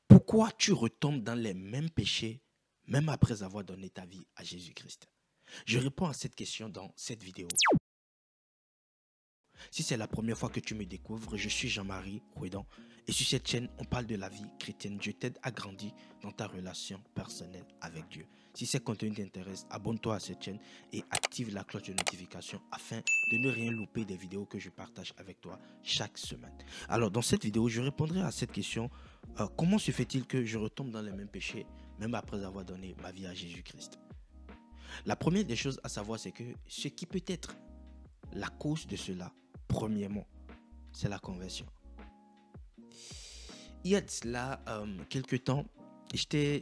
Pourquoi tu retombes dans les mêmes péchés même après avoir donné ta vie à Jésus-Christ? Je réponds à cette question dans cette vidéo. Si c'est la première fois que tu me découvres, je suis Jean-Marie Rouedon et sur cette chaîne, on parle de la vie chrétienne. Je t'aide à grandir dans ta relation personnelle avec Dieu. Si ces contenus t'intéressent, abonne-toi à cette chaîne et active la cloche de notification afin de ne rien louper des vidéos que je partage avec toi chaque semaine. Alors, dans cette vidéo, je répondrai à cette question. Comment se fait-il que je retombe dans les mêmes péchés même après avoir donné ma vie à Jésus-Christ? La première des choses à savoir, c'est que ce qui peut être la cause de cela, premièrement, c'est la conversion. Il y a de cela quelques temps, j'étais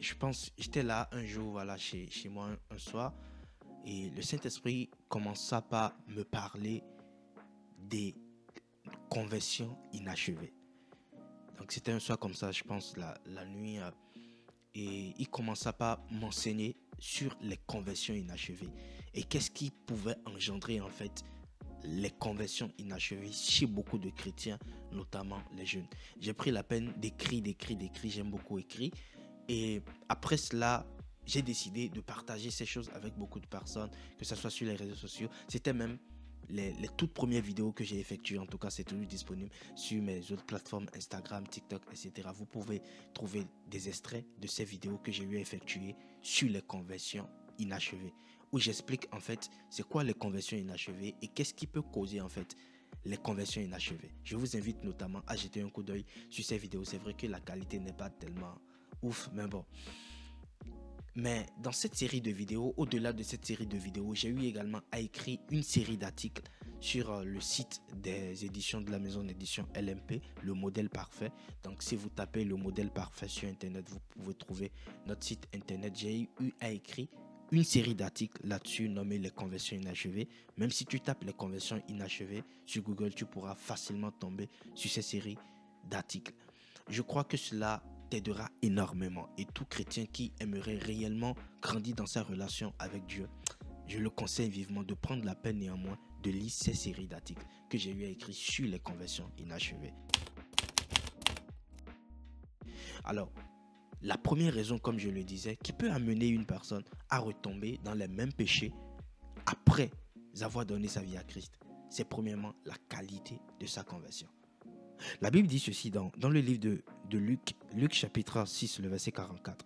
là un jour, voilà, chez moi un soir, et le Saint-Esprit commença par me parler des conversions inachevées. Donc c'était un soir comme ça, je pense, la nuit, et il commença par m'enseigner sur les conversions inachevées. Et qu'est-ce qui pouvait engendrer en fait les conversions inachevées chez beaucoup de chrétiens, notamment les jeunes. J'ai pris la peine d'écrire, j'aime beaucoup écrire. Et après cela, j'ai décidé de partager ces choses avec beaucoup de personnes, que ce soit sur les réseaux sociaux. C'était même les toutes premières vidéos que j'ai effectuées. En tout cas, c'est toujours disponible sur mes autres plateformes, Instagram, TikTok, etc. Vous pouvez trouver des extraits de ces vidéos que j'ai eu à effectuer sur les conversions inachevées, où j'explique en fait c'est quoi les conversions inachevées et qu'est-ce qui peut causer en fait les conversions inachevées. Je vous invite notamment à jeter un coup d'œil sur ces vidéos. C'est vrai que la qualité n'est pas tellement ouf, mais bon. Mais dans cette série de vidéos, au-delà de cette série de vidéos, j'ai eu également à écrire une série d'articles sur le site des éditions de la maison d'édition LMP, le modèle parfait. Donc si vous tapez le modèle parfait sur internet, vous pouvez trouver notre site internet. J'ai eu à écrire une série d'articles là-dessus nommés les conversions inachevées. Même si tu tapes les conversions inachevées sur Google, tu pourras facilement tomber sur ces séries d'articles. Je crois que cela t'aidera énormément, et tout chrétien qui aimerait réellement grandir dans sa relation avec Dieu, je le conseille vivement de prendre la peine néanmoins de lire ces séries d'articles que j'ai eu à écrire sur les conversions inachevées. Alors, la première raison, comme je le disais, qui peut amener une personne à retomber dans les mêmes péchés après avoir donné sa vie à Christ, c'est premièrement la qualité de sa conversion. La Bible dit ceci dans le livre de Luc, Luc chapitre 6, le verset 44.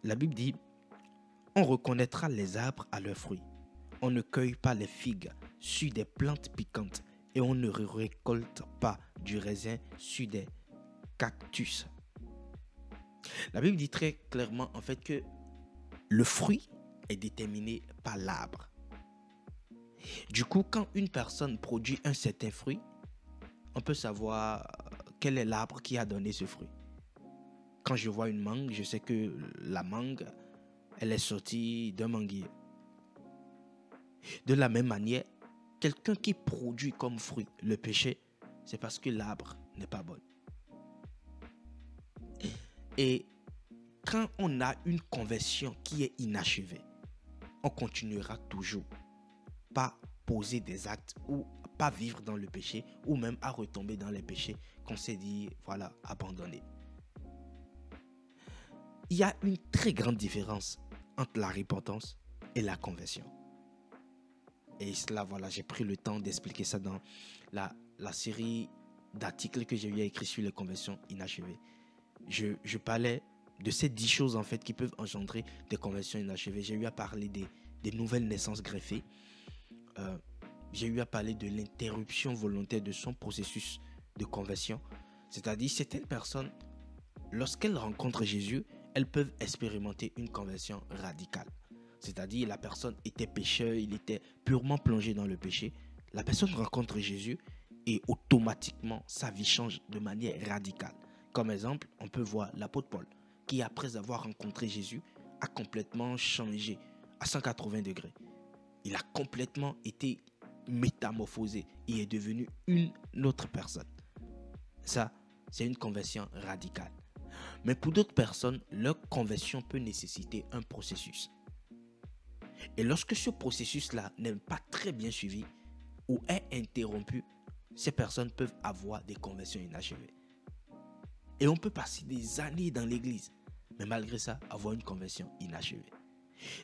La Bible dit, on reconnaîtra les arbres à leurs fruits. On ne cueille pas les figues sur des plantes piquantes et on ne récolte pas du raisin sur des cactus. La Bible dit très clairement en fait que le fruit est déterminé par l'arbre. Du coup, quand une personne produit un certain fruit, on peut savoir quel est l'arbre qui a donné ce fruit. Quand je vois une mangue, je sais que la mangue, elle est sortie d'un manguier. De la même manière, quelqu'un qui produit comme fruit le péché, c'est parce que l'arbre n'est pas bon. Et quand on a une conversion qui est inachevée, on continuera toujours pas poser des actes ou pas vivre dans le péché ou même à retomber dans les péchés qu'on s'est dit, voilà, abandonner. Il y a une très grande différence entre la repentance et la conversion. Et cela, voilà, j'ai pris le temps d'expliquer ça dans la série d'articles que j'ai eu à écrire sur les conversions inachevées. Je parlais de ces 10 choses en fait qui peuvent engendrer des conversions inachevées. J'ai eu à parler des nouvelles naissances greffées. J'ai eu à parler de l'interruption volontaire de son processus de conversion. C'est-à-dire certaines personnes, lorsqu'elles rencontrent Jésus, elles peuvent expérimenter une conversion radicale. C'est-à-dire la personne était pécheur, il était purement plongé dans le péché. La personne rencontre Jésus et automatiquement sa vie change de manière radicale. Comme exemple, on peut voir l'apôtre Paul qui, après avoir rencontré Jésus, a complètement changé à 180 degrés. Il a complètement été métamorphosé. Il est devenu une autre personne. Ça, c'est une conversion radicale. Mais pour d'autres personnes, leur conversion peut nécessiter un processus. Et lorsque ce processus-là n'est pas très bien suivi ou est interrompu, ces personnes peuvent avoir des conversions inachevées. Et on peut passer des années dans l'église, mais malgré ça, avoir une conversion inachevée.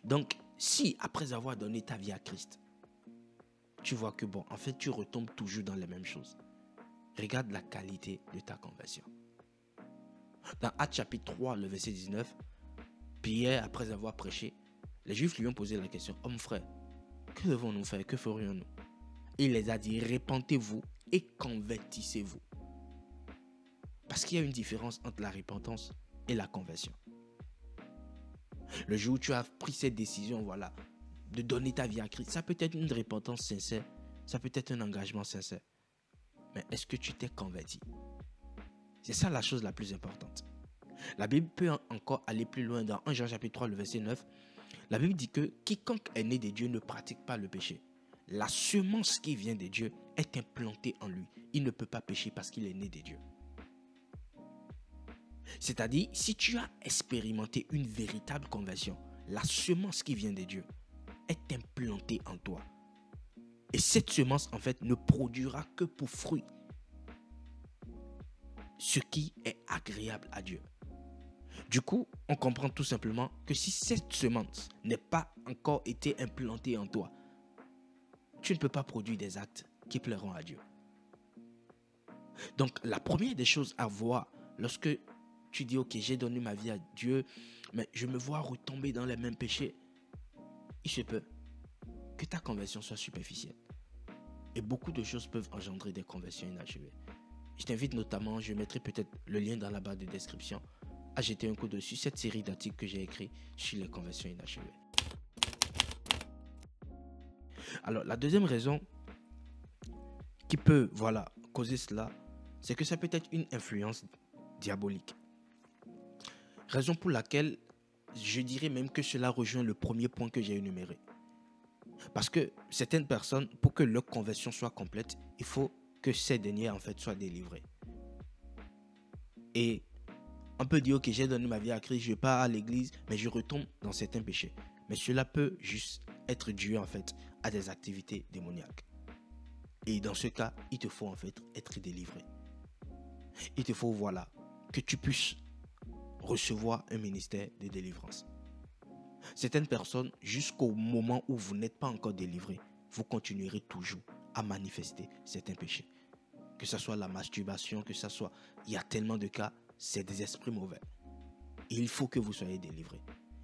Donc, si après avoir donné ta vie à Christ, tu vois que bon, en fait, tu retombes toujours dans les mêmes choses. Regarde la qualité de ta conversion. Dans Actes chapitre 3, le verset 19, Pierre, après avoir prêché, les Juifs lui ont posé la question, « Homme frère, que devons-nous faire? Que ferions-nous » Il les a dit, « Repentez-vous et convertissez-vous. » Parce qu'il y a une différence entre la repentance et la conversion. Le jour où tu as pris cette décision, voilà, de donner ta vie à Christ, ça peut être une repentance sincère, ça peut être un engagement sincère. Mais est-ce que tu t'es converti? C'est ça la chose la plus importante. La Bible peut encore aller plus loin dans 1 Jean chapitre 3, le verset 9. La Bible dit que quiconque est né de Dieu ne pratique pas le péché. La semence qui vient de Dieu est implantée en lui. Il ne peut pas pécher parce qu'il est né de Dieu. C'est-à-dire, si tu as expérimenté une véritable conversion, la semence qui vient de Dieu est implantée en toi. Et cette semence, en fait, ne produira que pour fruit ce qui est agréable à Dieu. Du coup, on comprend tout simplement que si cette semence n'est pas encore été implantée en toi, tu ne peux pas produire des actes qui plairont à Dieu. Donc, la première des choses à voir lorsque tu dis, ok, j'ai donné ma vie à Dieu, mais je me vois retomber dans les mêmes péchés, il se peut que ta conversion soit superficielle. Et beaucoup de choses peuvent engendrer des conversions inachevées. Je t'invite notamment, je mettrai peut-être le lien dans la barre de description, à jeter un coup d'œil sur cette série d'articles que j'ai écrit sur les conversions inachevées. Alors, la deuxième raison qui peut, causer cela, c'est que ça peut être une influence diabolique. Raison pour laquelle je dirais même que cela rejoint le premier point que j'ai énuméré. Parce que certaines personnes, pour que leur conversion soit complète, il faut que ces dernières en fait soient délivrées. Et on peut dire, ok, j'ai donné ma vie à Christ, je pars à l'église, mais je retombe dans certains péchés. Mais cela peut juste être dû en fait à des activités démoniaques. Et dans ce cas, il te faut en fait être délivré. Il te faut, que tu puisses recevoir un ministère de délivrance. Certaines personnes, jusqu'au moment où vous n'êtes pas encore délivré, vous continuerez toujours à manifester certains péchés. Que ce soit la masturbation, que ce soit... Il y a tellement de cas, c'est des esprits mauvais. Et il faut que vous soyez délivrés.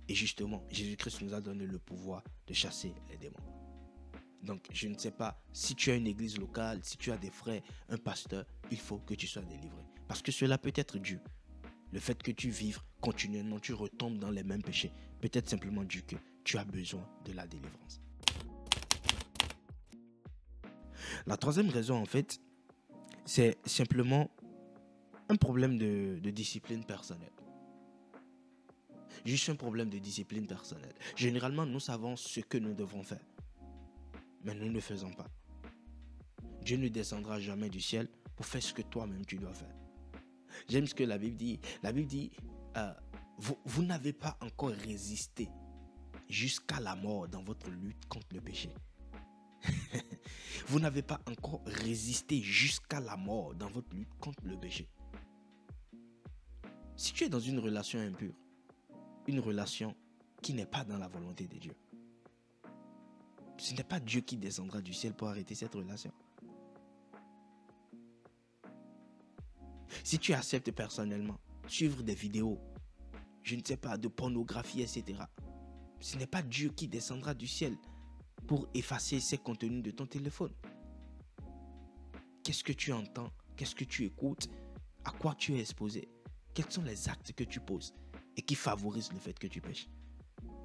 Et justement, Jésus-Christ nous a donné le pouvoir de chasser les démons. Donc, je ne sais pas, si tu as une église locale, si tu as des frères, un pasteur, il faut que tu sois délivré. Parce que cela peut être dû. Le fait que tu vives continuellement, tu retombes dans les mêmes péchés, peut-être simplement dû que tu as besoin de la délivrance. La troisième raison, en fait, c'est simplement un problème de discipline personnelle. Juste un problème de discipline personnelle. Généralement, nous savons ce que nous devons faire, mais nous ne faisons pas. Dieu ne descendra jamais du ciel pour faire ce que toi-même tu dois faire. J'aime ce que la Bible dit. La Bible dit, vous n'avez pas encore résisté jusqu'à la mort dans votre lutte contre le péché. Vous n'avez pas encore résisté jusqu'à la mort dans votre lutte contre le péché. Si tu es dans une relation impure, une relation qui n'est pas dans la volonté de Dieu, ce n'est pas Dieu qui descendra du ciel pour arrêter cette relation. Si tu acceptes personnellement suivre des vidéos, je ne sais pas, de pornographie, etc., ce n'est pas Dieu qui descendra du ciel pour effacer ces contenus de ton téléphone. Qu'est-ce que tu entends? Qu'est-ce que tu écoutes? À quoi tu es exposé? Quels sont les actes que tu poses et qui favorisent le fait que tu pêches?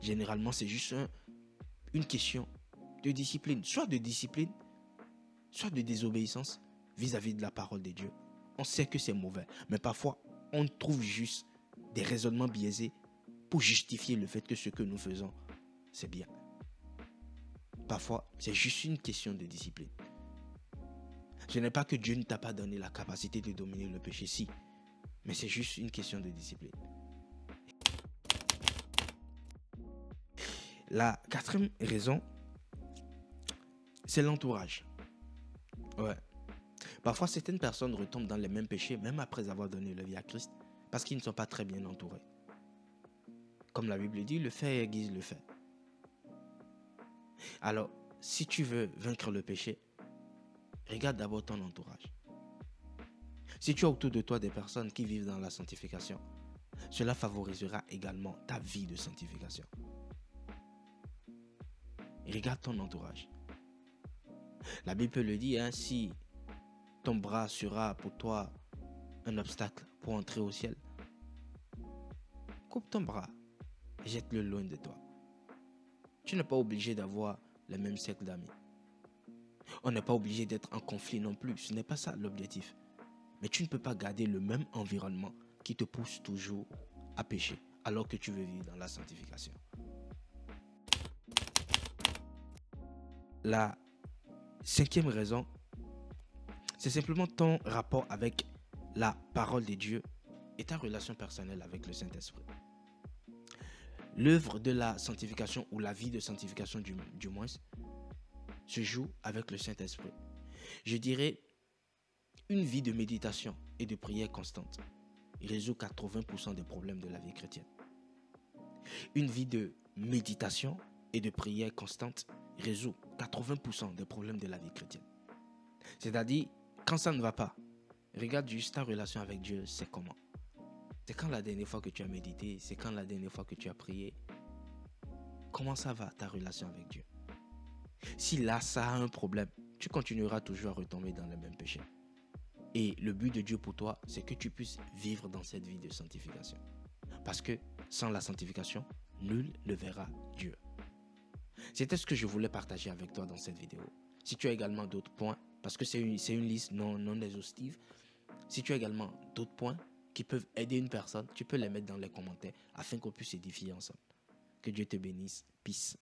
Généralement, c'est juste une question de discipline. Soit de discipline, soit de désobéissance vis-à-vis de la parole de Dieu. On sait que c'est mauvais, mais parfois, on trouve juste des raisonnements biaisés pour justifier le fait que ce que nous faisons, c'est bien. Parfois, c'est juste une question de discipline. Ce n'est pas que Dieu ne t'a pas donné la capacité de dominer le péché, si, mais c'est juste une question de discipline. La quatrième raison, c'est l'entourage. Ouais. Parfois, certaines personnes retombent dans les mêmes péchés, même après avoir donné leur vie à Christ, parce qu'ils ne sont pas très bien entourés. Comme la Bible dit, le fait aiguise le fait. Alors, si tu veux vaincre le péché, regarde d'abord ton entourage. Si tu as autour de toi des personnes qui vivent dans la sanctification, cela favorisera également ta vie de sanctification. Regarde ton entourage. La Bible le dit, hein, si ton bras sera pour toi un obstacle pour entrer au ciel, coupe ton bras et jette-le loin de toi. Tu n'es pas obligé d'avoir le même cercle d'amis. On n'est pas obligé d'être en conflit non plus. Ce n'est pas ça l'objectif. Mais tu ne peux pas garder le même environnement qui te pousse toujours à pécher alors que tu veux vivre dans la sanctification. La cinquième raison, c'est simplement ton rapport avec la parole de Dieu et ta relation personnelle avec le Saint-Esprit. L'œuvre de la sanctification ou la vie de sanctification du moins se joue avec le Saint-Esprit. Je dirais une vie de méditation et de prière constante résout 80% des problèmes de la vie chrétienne. Une vie de méditation et de prière constante résout 80% des problèmes de la vie chrétienne. C'est-à-dire, quand ça ne va pas, regarde juste ta relation avec Dieu, c'est comment. C'est quand la dernière fois que tu as médité, c'est quand la dernière fois que tu as prié. Comment ça va ta relation avec Dieu? Si là, ça a un problème, tu continueras toujours à retomber dans le même péché. Et le but de Dieu pour toi, c'est que tu puisses vivre dans cette vie de sanctification. Parce que sans la sanctification, nul ne verra Dieu. C'était ce que je voulais partager avec toi dans cette vidéo. Si tu as également d'autres points, parce que c'est une liste non exhaustive, si tu as également d'autres points qui peuvent aider une personne, tu peux les mettre dans les commentaires afin qu'on puisse édifier ensemble. Que Dieu te bénisse. Peace.